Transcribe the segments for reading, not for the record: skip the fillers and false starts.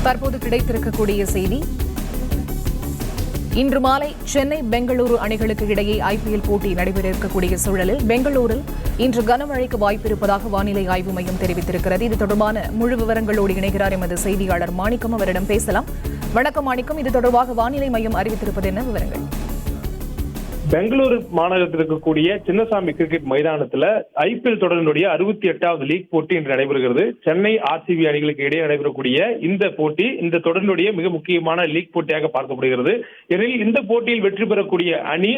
தற்போது கிடைத்திருக்கக்கூடிய செய்தி, இன்று மாலை சென்னை பெங்களூரு அணிகளுக்கு இடையே IPL போட்டி நடைபெற இருக்கக்கூடிய சூழலில் பெங்களூரில் இன்று கனமழைக்கு வாய்ப்பிருப்பதாக வானிலை ஆய்வு மையம் தெரிவித்திருக்கிறது. இது தொடர்பான முழு விவரங்களோடு இணைகிறார் எமது செய்தியாளர் மாணிக்கம். அவரிடம் பேசலாம். வணக்கம் மாணிக்கம், இது தொடர்பாக வானிலை மையம் அறிவித்திருப்பது என்ன விவரங்கள்? பெங்களூரு மாநகரத்தில் இருக்கக்கூடிய சின்னசாமி கிரிக்கெட் மைதானத்துல IPL தொடரினுடைய 68வது லீக் போட்டி இன்று நடைபெறுகிறது. சென்னை RCB அணிகளுக்கு இடையே நடைபெறக்கூடிய இந்த போட்டி இந்த தொடரினுடைய மிக முக்கியமான லீக் போட்டியாக பார்க்கப்படுகிறது. எனில் இந்த போட்டியில் வெற்றி பெறக்கூடிய அணி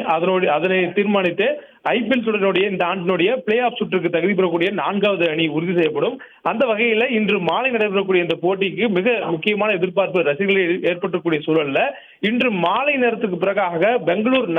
அதனை தீர்மானித்து IPL தொடரினுடைய இந்த ஆண்டினுடைய பிளே ஆஃப் சுற்றுக்கு தகுதி பெறக்கூடிய 4வது அணி உறுதி செய்யப்படும். அந்த வகையில இன்று மாலை நடைபெறக்கூடிய இந்த போட்டிக்கு மிக முக்கியமான எதிர்பார்ப்பு ரசிகர்களில் ஏற்பட்டக்கூடிய சூழல்ல இன்று மாலை நேரத்துக்கு பிறகாக பெங்களூர்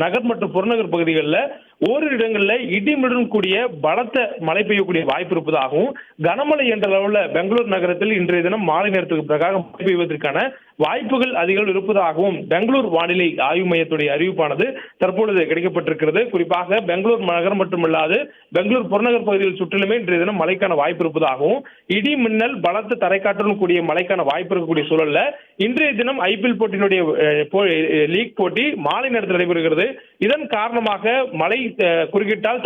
நகர் மற்றும் புறநகர் பகுதிகளில் ஓரிரு இடங்களில் இடிமுடன் கூடிய பலத்த மழை பெய்யக்கூடிய வாய்ப்பு இருப்பதாகவும், கனமழை என்ற அளவில் பெங்களூர் நகரத்தில் இன்றைய தினம் மாலை நேரத்துக்கு பிறகாக மழை பெய்வதற்கான வாய்ப்புகள் அதிகம் இருப்பதாகவும் பெங்களூர் வானிலை ஆய்வு மையத்துடைய அறிவிப்பானது தற்பொழுது கிடைக்கப்பட்டிருக்கிறது. குறிப்பாக பெங்களூர் நகரம் மட்டுமல்லாது பெங்களூர் புறநகர் பகுதியில் சுற்றிலுமே இன்றைய தினம் மழைக்கான வாய்ப்பு இருப்பதாகவும், இடி மின்னல் பலத்த தரைக்காற்றுடன் கூடிய மழைக்கான வாய்ப்பு இருக்கக்கூடிய சூழல்ல இன்றைய தினம் IPL போட்டியினுடைய லீக் போட்டி மாலை நேரத்தில் நடைபெறுகிறது. இதன் காரணமாக மழை குறுக்கிட்டால்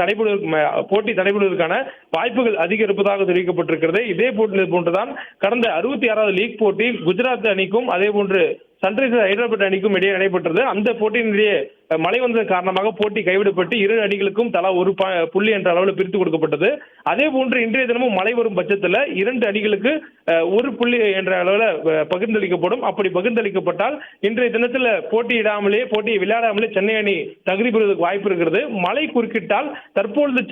போட்டி தடைபடுவதற்கான வாய்ப்புகள் அதிகம் இருப்பதாக தெரிவிக்கப்பட்டிருக்கிறது. இதே போன்றுதான் கடந்த 66வது லீக் போட்டி குஜராத் அணிக்கும் அதே போன்று சன்ரைசர்ஸ் ஹைதராபாத் அணிக்கும் இடையே நடைபெற்றது. அந்த போட்டியினுடைய மழை வந்ததன் காரணமாக போட்டி கைவிடப்பட்டு இரு அணிகளுக்கும் தலா ஒரு புள்ளி என்ற அளவில் பிரித்து கொடுக்கப்பட்டது. அதே போன்று இன்றைய தினமும் மழை வரும் பட்சத்தில் 2 அணிகளுக்கு ஒரு புள்ளி என்ற அளவில் பகிர்ந்தளிக்கப்படும். அப்படி பகிர்ந்தளிக்கப்பட்டால் இன்றைய தினத்தில் போட்டியை விளையாடாமலே சென்னை அணி தகுதி பெறுவதற்கு வாய்ப்பு இருக்கிறது. மழை குறுக்கிட்டால் தற்பொழுது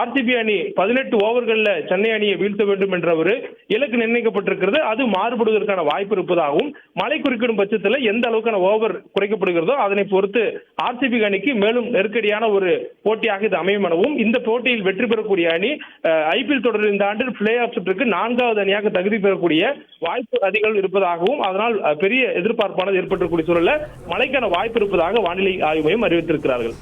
RCB அணி 18 ஓவர்களில் சென்னை அணியை வீழ்த்த வேண்டும் என்ற ஒரு இலக்கு நிர்ணயிக்கப்பட்டிருக்கிறது. அது மாறுபடுவதற்கான வாய்ப்பு இருப்பதாகவும், மழை குறுக்கிடும் பட்சத்தில் எந்த அளவுக்கான ஓவர் குறைக்கப்படுகிறதோ அதனை பொறுத்து RCB அணிக்கு மேலும் நெருக்கடியான ஒரு போட்டியாக இது அமையும் எனவும், இந்த போட்டியில் வெற்றி பெறக்கூடிய அணி IPL தொடரில் இந்த ஆண்டில் பிளே ஆஃப் சுற்றுக்கு 4வது அணியாக தகுதி பெறக்கூடிய வாய்ப்பு அதிகம் இருப்பதாகவும், அதனால் பெரிய எதிர்பார்ப்பானது ஏற்பட்டிருக்கூடிய சூழலில் மழைக்கான வாய்ப்பு இருப்பதாக வானிலை ஆய்வு மையம் அறிவித்திருக்கிறார்கள்.